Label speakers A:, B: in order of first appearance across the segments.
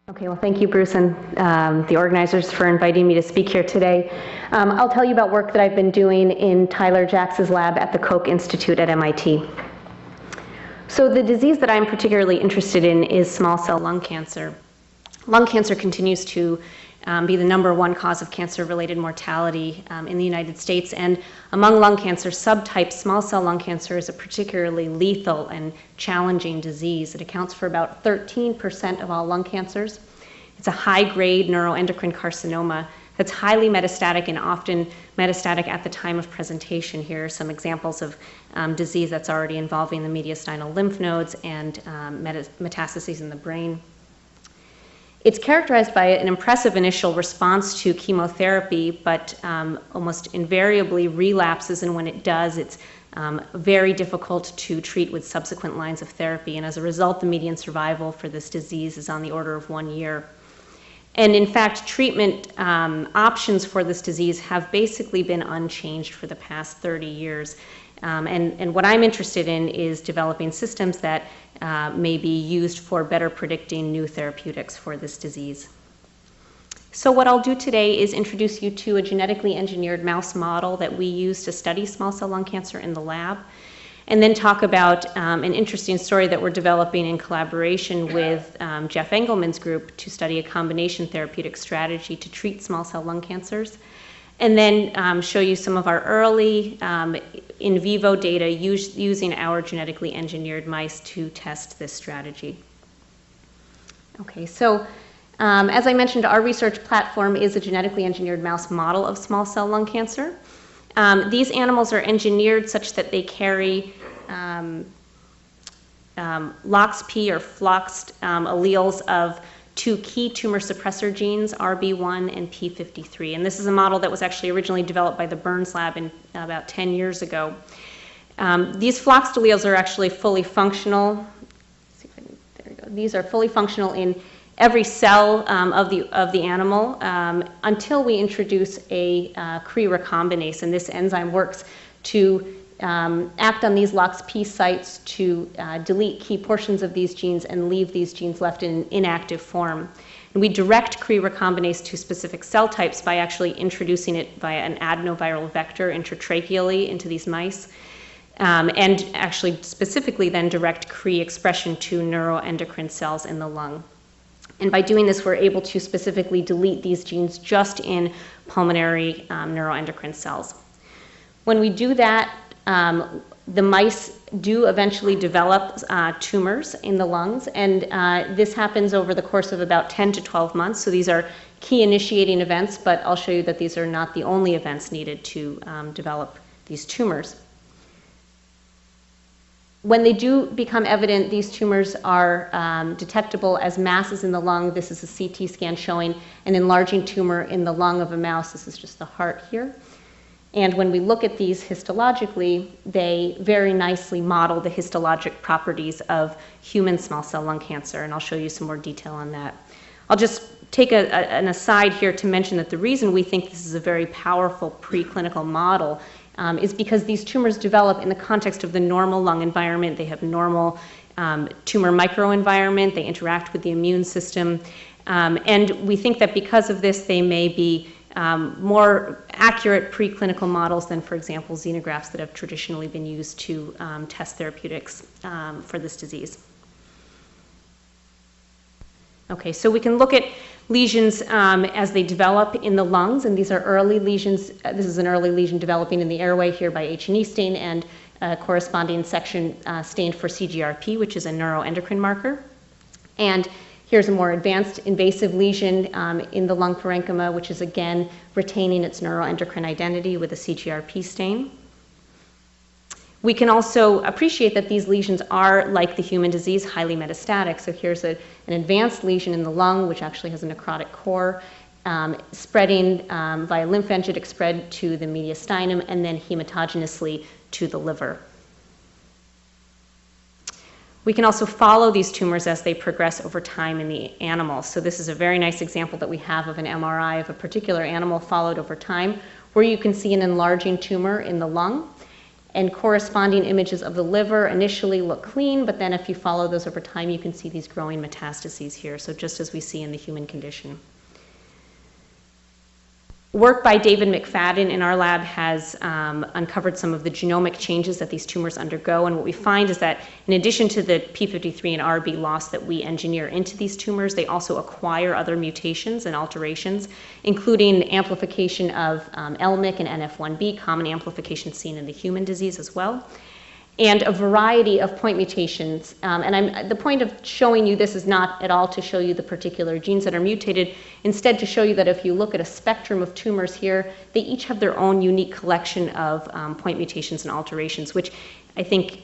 A: Okay, well, thank you, Bruce, and the organizers for inviting me to speak here today. I'll tell you about work that I've been doing in Tyler Jax's lab at the Koch Institute at MIT. So the disease that I'm particularly interested in is small cell lung cancer. Lung cancer continues to be the #1 cause of cancer-related mortality in the United States, and among lung cancer subtypes, small cell lung cancer is a particularly lethal and challenging disease. It accounts for about 13% of all lung cancers. It's a high-grade neuroendocrine carcinoma that's highly metastatic and often metastatic at the time of presentation. Here are some examples of disease that's already involving the mediastinal lymph nodes and metastases in the brain. It's characterized by an impressive initial response to chemotherapy, but almost invariably relapses, and when it does, it's very difficult to treat with subsequent lines of therapy, and as a result, the median survival for this disease is on the order of 1 year. And in fact, treatment options for this disease have basically been unchanged for the past 30 years. And what I'm interested in is developing systems that may be used for better predicting new therapeutics for this disease. So what I'll do today is introduce you to a genetically engineered mouse model that we use to study small cell lung cancer in the lab, and then talk about an interesting story that we're developing in collaboration with Jeff Engelman's group to study a combination therapeutic strategy to treat small cell lung cancers, and then show you some of our early in vivo data using our genetically engineered mice to test this strategy. Okay, so as I mentioned, our research platform is a genetically engineered mouse model of small cell lung cancer. These animals are engineered such that they carry LOXP or floxed alleles of 2 key tumor suppressor genes, RB1 and P53. And this is a model that was actually originally developed by the Burns lab about 10 years ago. These floxed alleles are actually fully functional. Let's see if I can, there we go. These are fully functional in every cell of the animal until we introduce a Cre recombinase, and this enzyme works to act on these LOXP sites to delete key portions of these genes and leave these genes left in inactive form. And we direct Cre recombinase to specific cell types by actually introducing it via an adenoviral vector intratracheally into these mice, and actually specifically then direct Cre expression to neuroendocrine cells in the lung. And by doing this, we're able to specifically delete these genes just in pulmonary neuroendocrine cells. When we do that, the mice do eventually develop tumors in the lungs, and this happens over the course of about 10 to 12 months. So these are key initiating events, but I'll show you that these are not the only events needed to develop these tumors. When they do become evident, these tumors are detectable as masses in the lung. This is a CT scan showing an enlarging tumor in the lung of a mouse. This is just the heart here. And when we look at these histologically, they very nicely model the histologic properties of human small cell lung cancer, and I'll show you some more detail on that. I'll just take an aside here to mention that the reason we think this is a very powerful preclinical model is because these tumors develop in the context of the normal lung environment. They have normal tumor microenvironment. They interact with the immune system. And we think that because of this, they may be more accurate preclinical models than, for example, xenografts that have traditionally been used to test therapeutics for this disease. Okay, so we can look at lesions as they develop in the lungs, and these are early lesions. This is an early lesion developing in the airway here by H&E stain, and a corresponding section stained for CGRP, which is a neuroendocrine marker. And here's a more advanced invasive lesion in the lung parenchyma, which is again retaining its neuroendocrine identity with a CGRP stain. We can also appreciate that these lesions are, like the human disease, highly metastatic. So here's an advanced lesion in the lung, which actually has a necrotic core, spreading via lymphangitic spread to the mediastinum and then hematogenously to the liver. We can also follow these tumors as they progress over time in the animal. So this is a very nice example that we have of an MRI of a particular animal followed over time, where you can see an enlarging tumor in the lung. and corresponding images of the liver initially look clean, but then if you follow those over time, you can see these growing metastases here, so just as we see in the human condition. Work by David McFadden in our lab has uncovered some of the genomic changes that these tumors undergo, and what we find is that in addition to the P53 and RB loss that we engineer into these tumors, they also acquire other mutations and alterations, including amplification of LMYC and NF1B, common amplification seen in the human disease as well, and a variety of point mutations. The point of showing you this is not at all to show you the particular genes that are mutated, instead to show you that if you look at a spectrum of tumors here, they each have their own unique collection of point mutations and alterations, which I think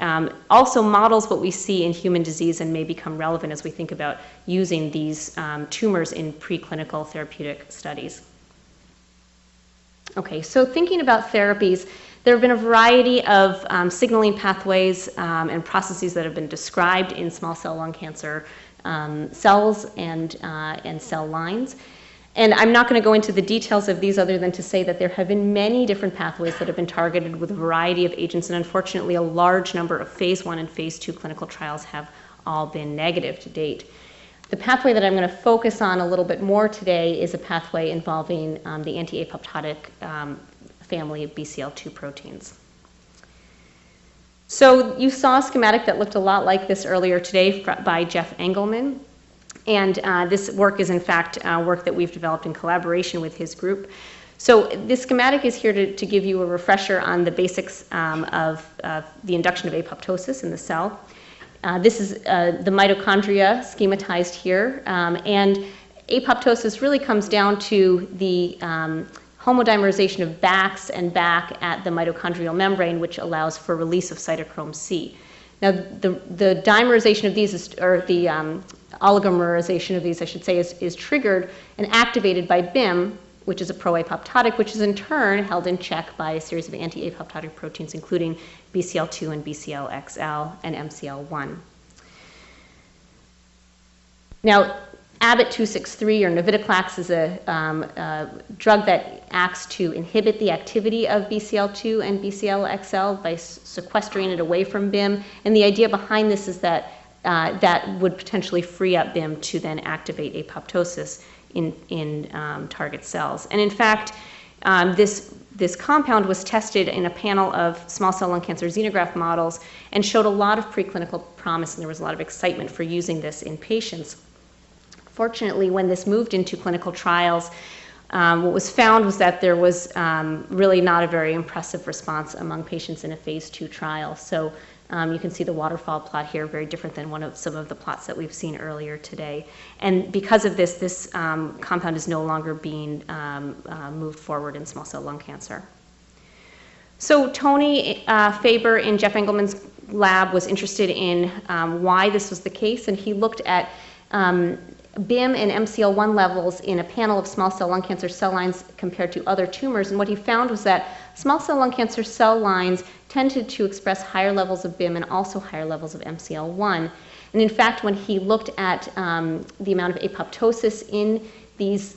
A: also models what we see in human disease and may become relevant as we think about using these tumors in preclinical therapeutic studies. Okay, so thinking about therapies, there have been a variety of signaling pathways and processes that have been described in small cell lung cancer cells and cell lines. And I'm not going to go into the details of these other than to say that there have been many different pathways that have been targeted with a variety of agents, and unfortunately a large number of phase 1 and phase 2 clinical trials have all been negative to date. The pathway that I'm going to focus on a little bit more today is a pathway involving the antiapoptotic family of BCL2 proteins. So you saw a schematic that looked a lot like this earlier today by Jeff Engelman. And this work is in fact work that we've developed in collaboration with his group. So this schematic is here to give you a refresher on the basics of the induction of apoptosis in the cell. This is the mitochondria schematized here. And apoptosis really comes down to the homodimerization of BACs and BAC at the mitochondrial membrane, which allows for release of cytochrome C. Now, the dimerization of these, or the oligomerization of these, I should say, is triggered and activated by BIM, which is a pro-apoptotic, which is in turn held in check by a series of anti-apoptotic proteins, including BCL2 and BCL-XL and MCL1. Now, ABT-263 or navitoclax is a drug that acts to inhibit the activity of BCL2 and BCL-XL by sequestering it away from BIM. And the idea behind this is that that would potentially free up BIM to then activate apoptosis in target cells. And in fact, this compound was tested in a panel of small cell lung cancer xenograft models and showed a lot of preclinical promise, and there was a lot of excitement for using this in patients. Fortunately, when this moved into clinical trials, what was found was that there was really not a very impressive response among patients in a phase 2 trial. So you can see the waterfall plot here, very different than some of the plots that we've seen earlier today. And because of this, this compound is no longer being moved forward in small cell lung cancer. So Tony Faber in Jeff Engelman's lab was interested in why this was the case, and he looked at BIM and MCL1 levels in a panel of small cell lung cancer cell lines compared to other tumors, and what he found was that small cell lung cancer cell lines tended to express higher levels of BIM and also higher levels of MCL1. And in fact, when he looked at the amount of apoptosis in these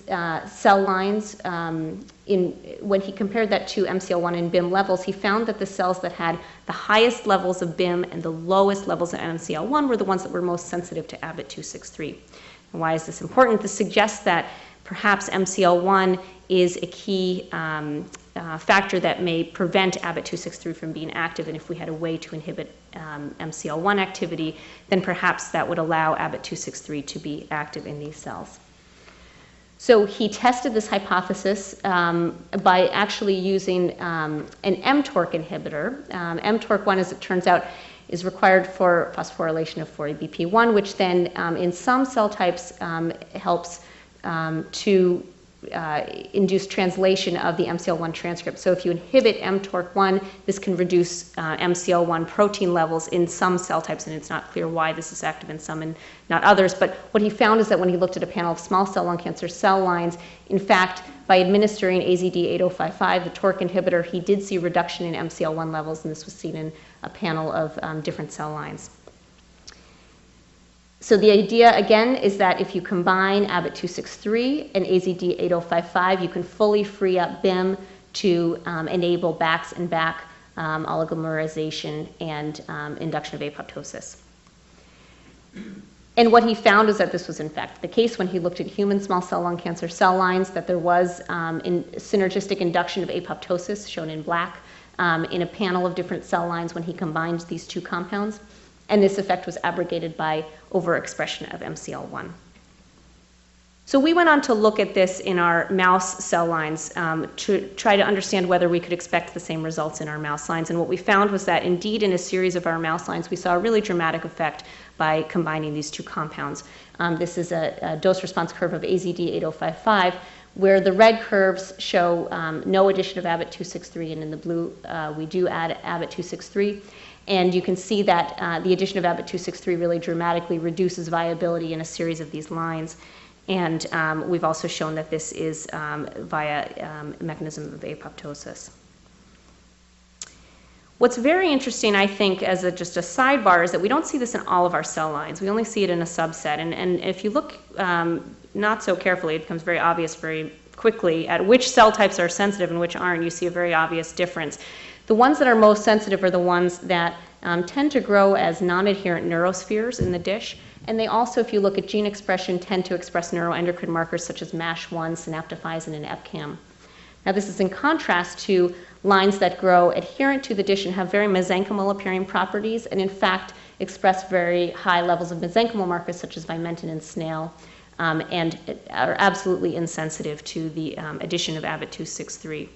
A: cell lines, when he compared that to MCL1 and BIM levels, he found that the cells that had the highest levels of BIM and the lowest levels of MCL1 were the ones that were most sensitive to ABT-263. And why is this important? This suggests that perhaps MCL1 is a key factor that may prevent ABT-263 from being active, and if we had a way to inhibit MCL1 activity, then perhaps that would allow ABT-263 to be active in these cells. So he tested this hypothesis by actually using an mTORC inhibitor. mTORC1, as it turns out, is required for phosphorylation of 4-ABP1, which then in some cell types helps to induce translation of the MCL1 transcript. So if you inhibit mTORC1, this can reduce MCL1 protein levels in some cell types, and it's not clear why this is active in some and not others. But what he found is that when he looked at a panel of small cell lung cancer cell lines, in fact, by administering AZD8055, the TORC inhibitor, he did see reduction in MCL1 levels, and this was seen in a panel of different cell lines. So the idea, again, is that if you combine ABT-263 and AZD8055, you can fully free up BIM to enable BACs and BAC oligomerization, and induction of apoptosis. And what he found was that this was in fact the case when he looked at human small cell lung cancer cell lines, that there was synergistic induction of apoptosis, shown in black, in a panel of different cell lines when he combined these two compounds. And this effect was abrogated by overexpression of MCL1. So we went on to look at this in our mouse cell lines to try to understand whether we could expect the same results in our mouse lines. And what we found was that indeed in a series of our mouse lines, we saw a really dramatic effect by combining these two compounds. This is a dose-response curve of AZD8055, where the red curves show no addition of ABT-263, and in the blue we do add ABT-263. And you can see that the addition of ABT-263 really dramatically reduces viability in a series of these lines. And we've also shown that this is via mechanism of apoptosis. What's very interesting, I think, as just a sidebar, is that we don't see this in all of our cell lines. We only see it in a subset. And if you look not so carefully, it becomes very obvious very quickly at which cell types are sensitive and which aren't. You see a very obvious difference. The ones that are most sensitive are the ones that tend to grow as non-adherent neurospheres in the dish. And they also, if you look at gene expression, tend to express neuroendocrine markers such as MASH1, synaptophysin, and EpCAM. Now this is in contrast to lines that grow adherent to the dish and have very mesenchymal appearing properties, and in fact express very high levels of mesenchymal markers such as vimentin and snail, and are absolutely insensitive to the addition of ABT-263.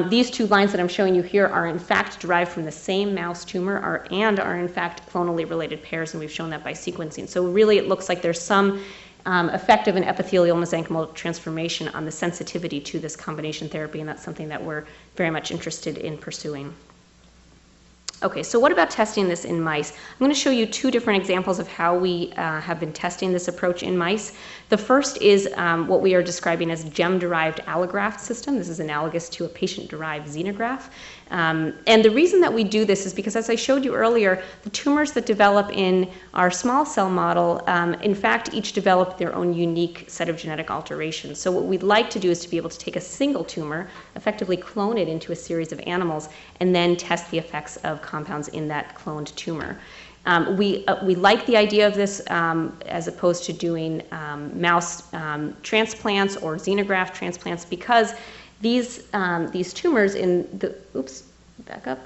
A: These two lines that I'm showing you here are in fact derived from the same mouse tumor and are in fact clonally related pairs, and we've shown that by sequencing. So really it looks like there's some effect of an epithelial mesenchymal transformation on the sensitivity to this combination therapy, and that's something that we're very much interested in pursuing. Okay, so what about testing this in mice? I'm going to show you two different examples of how we have been testing this approach in mice. The first is what we are describing as GEMM-derived allograft system. This is analogous to a patient-derived xenograft. And the reason that we do this is because, as I showed you earlier, the tumors that develop in our small cell model, in fact, each develop their own unique set of genetic alterations. So what we'd like to do is to be able to take a single tumor, effectively clone it into a series of animals, and then test the effects of compounds in that cloned tumor. We like the idea of this as opposed to doing mouse transplants or xenograft transplants, because these tumors in the,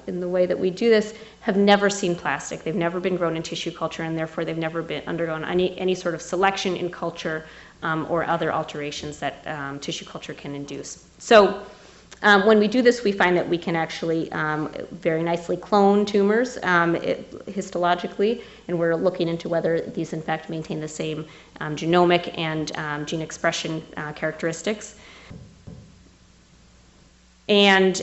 A: in the way that we do this have never seen plastic. They've never been grown in tissue culture, and therefore they've never been undergone any sort of selection in culture or other alterations that tissue culture can induce. So when we do this, we find that we can actually very nicely clone tumors histologically, and we're looking into whether these in fact maintain the same genomic and gene expression characteristics. And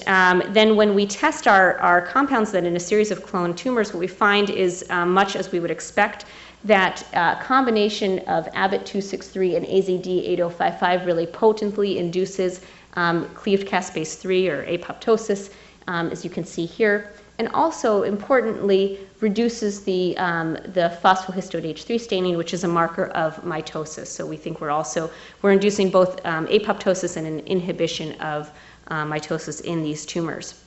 A: then when we test our compounds then in a series of cloned tumors, what we find is much as we would expect, that combination of ABT-263 and AZD8055 really potently induces cleaved caspase 3 or apoptosis, as you can see here, and also importantly reduces the phosphohistone H3 staining, which is a marker of mitosis. So we think we're inducing both apoptosis and an inhibition of mitosis in these tumors.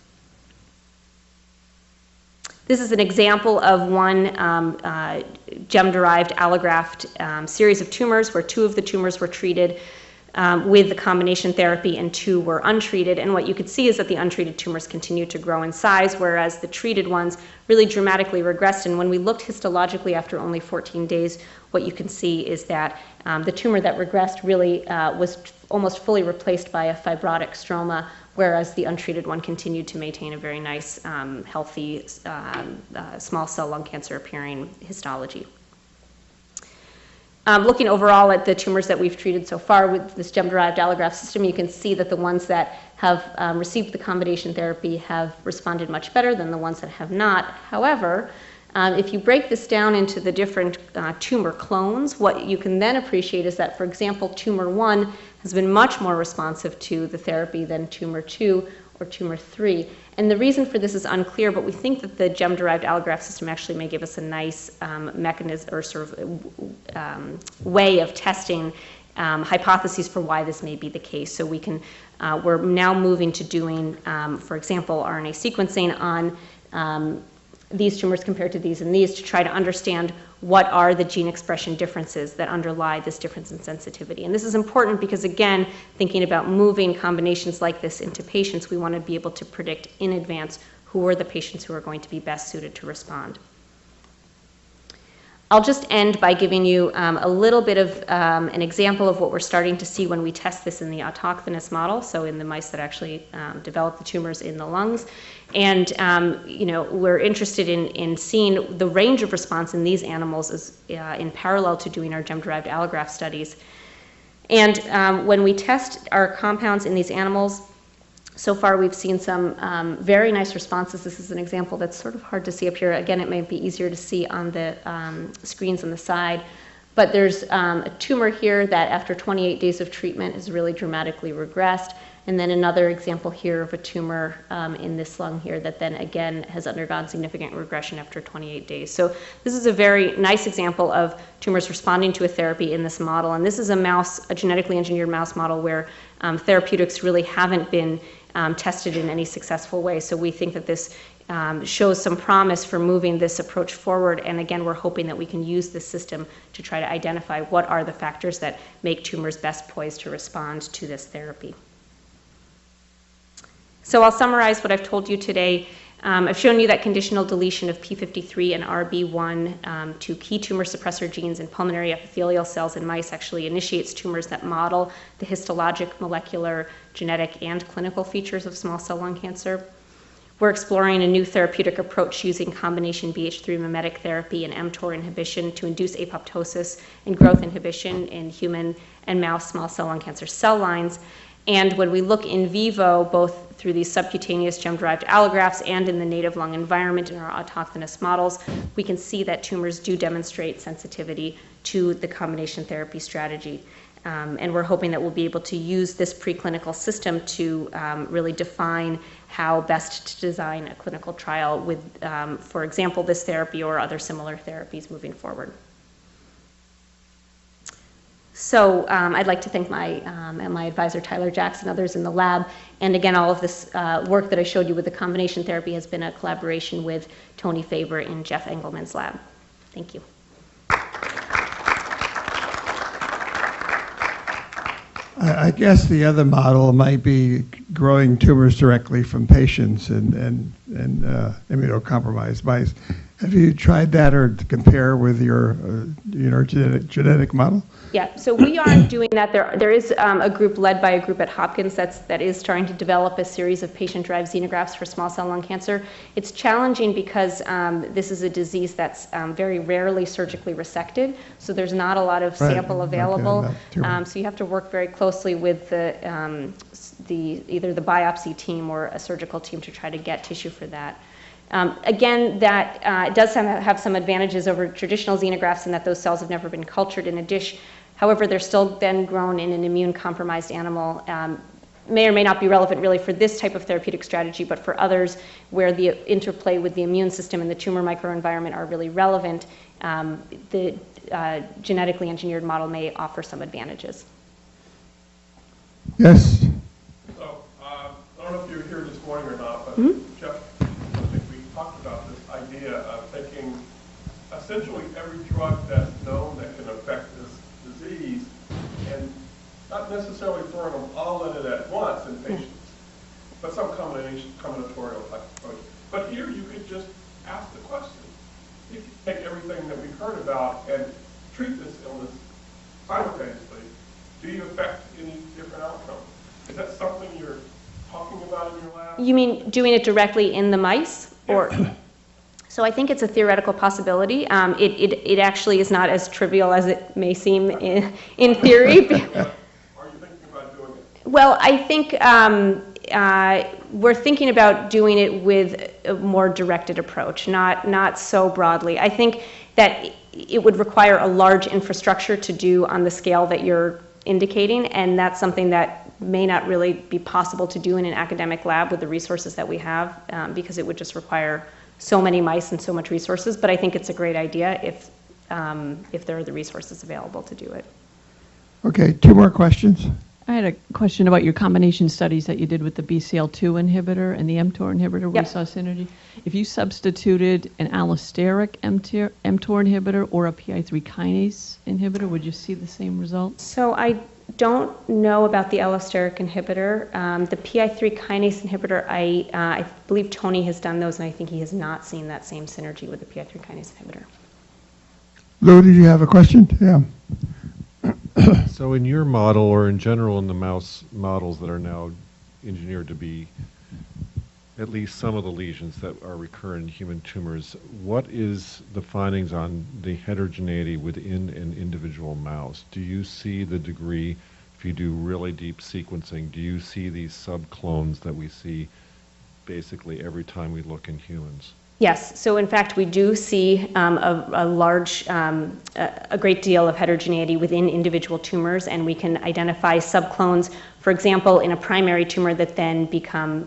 A: This is an example of one GEMM-derived allograft series of tumors where 2 of the tumors were treated with the combination therapy and 2 were untreated. And what you could see is that the untreated tumors continued to grow in size, whereas the treated ones really dramatically regressed. And when we looked histologically after only 14 days, what you can see is that the tumor that regressed really was almost fully replaced by a fibrotic stroma, whereas the untreated one continued to maintain a very nice, healthy, small cell lung cancer appearing histology. Looking overall at the tumors that we've treated so far with this GEMM-derived allograft system, you can see that the ones that have received the combination therapy have responded much better than the ones that have not. However, if you break this down into the different tumor clones, what you can then appreciate is that, for example, tumor 1 has been much more responsive to the therapy than tumor 2 or tumor 3. And the reason for this is unclear, but we think that the GEMM-derived allograft system actually may give us a nice mechanism or sort of way of testing hypotheses for why this may be the case. So we're now moving to doing, for example, RNA sequencing on these tumors compared to these and these to try to understand what are the gene expression differences that underlie this difference in sensitivity. And this is important because, again, thinking about moving combinations like this into patients, we want to be able to predict in advance who are the patients who are going to be best suited to respond. I'll just end by giving you a little bit of an example of what we're starting to see when we test this in the autochthonous model, so in the mice that actually develop the tumors in the lungs. And we're interested in seeing the range of response in these animals as, in parallel to doing our GEMM-derived allograft studies. And when we test our compounds in these animals, so far we've seen some very nice responses. This is an example that's sort of hard to see up here. Again, it may be easier to see on the screens on the side. But there's a tumor here that after 28 days of treatment has really dramatically regressed. And then another example here of a tumor in this lung here that then again has undergone significant regression after 28 days. So this is a very nice example of tumors responding to a therapy in this model. And this is a genetically engineered mouse model where therapeutics really haven't been tested in any successful way. So we think that this shows some promise for moving this approach forward. And again, we're hoping that we can use this system to try to identify what are the factors that make tumors best poised to respond to this therapy. So I'll summarize what I've told you today. I've shown you that conditional deletion of p53 and RB1 to key tumor suppressor genes in pulmonary epithelial cells in mice actually initiates tumors that model the histologic, molecular, genetic, and clinical features of small cell lung cancer. We're exploring a new therapeutic approach using combination BH3 mimetic therapy and mTOR inhibition to induce apoptosis and growth inhibition in human and mouse small cell lung cancer cell lines. And when we look in vivo, both through these subcutaneous GEMM-derived allografts and in the native lung environment in our autochthonous models, we can see that tumors do demonstrate sensitivity to the combination therapy strategy. And we're hoping that we'll be able to use this preclinical system to really define how best to design a clinical trial with, for example, this therapy or other similar therapies moving forward. So I'd like to thank my advisor, Tyler Jackson, and others in the lab. And again, all of this work that I showed you with the combination therapy has been a collaboration with Tony Faber in Jeff Engelman's lab. Thank you.
B: I guess the other model might be growing tumors directly from patients and immunocompromised mice. Have you tried that or to compare with your genetic model?
A: Yeah, so we aren't doing that. There is a group led by a group at Hopkins that is trying to develop a series of patient-derived xenografts for small cell lung cancer. It's challenging because this is a disease that's very rarely surgically resected, so there's not a lot of sample available. So you have to work very closely with either the biopsy team or a surgical team to try to get tissue for that. Again, that does have some advantages over traditional xenografts in that those cells have never been cultured in a dish. However, they're still then grown in an immune-compromised animal. May or may not be relevant really for this type of therapeutic strategy, but for others where the interplay with the immune system and the tumor microenvironment are really relevant, the genetically engineered model may offer some advantages.
B: Yes?
C: So, I don't know if you were here this morning or not, but Jeff, talked about this idea of taking essentially every drug that's known that can affect this disease and not necessarily throwing them all in it at once in patients, but some combinatorial type approach. But here you could just ask the question. If you take everything that we've heard about and treat this illness simultaneously, do you affect any different outcome? Is that something you're talking about in your lab?
A: You mean doing it directly in the mice? Or, so I think it's a theoretical possibility. It actually is not as trivial as it may seem in theory.
C: Are you thinking about doing it?
A: Well, I think we're thinking about doing it with a more directed approach, not so broadly. I think that it would require a large infrastructure to do on the scale that you're indicating, and that's something that may not really be possible to do in an academic lab with the resources that we have, because it would just require so many mice and so much resources. But I think it's a great idea if there are the resources available to do it.
B: Okay, 2 more questions.
D: I had a question about your combination studies that you did with the BCL2 inhibitor and the mTOR inhibitor where
A: Yep.
D: we saw synergy. If you substituted an allosteric mTOR inhibitor or a PI3 kinase inhibitor, would you see the same results?
A: So I don't know about the allosteric inhibitor. The PI3 kinase inhibitor, I believe Tony has done those, and I think he has not seen that same synergy with the PI3 kinase inhibitor.
B: Lou, did you have a question? Yeah.
E: So in your model, or in general in the mouse models that are now engineered to be at least some of the lesions that are recurrent in human tumors, what is the findings on the heterogeneity within an individual mouse? Do you see the degree, if you do really deep sequencing, do you see these subclones that we see basically every time we look in humans?
A: Yes, so in fact, we do see a great deal of heterogeneity within individual tumors, and we can identify subclones, for example, in a primary tumor that then become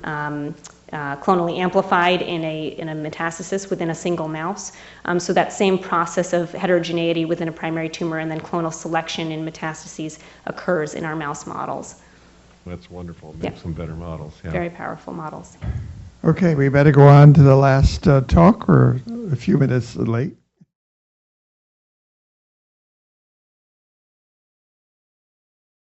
A: clonally amplified in a metastasis within a single mouse. So that same process of heterogeneity within a primary tumor and then clonal selection in metastases occurs in our mouse models.
E: That's wonderful. Make
A: Yeah.
E: some better models. Yeah.
A: Very powerful models.
B: Okay, we better go on to the last talk. We're a few minutes late.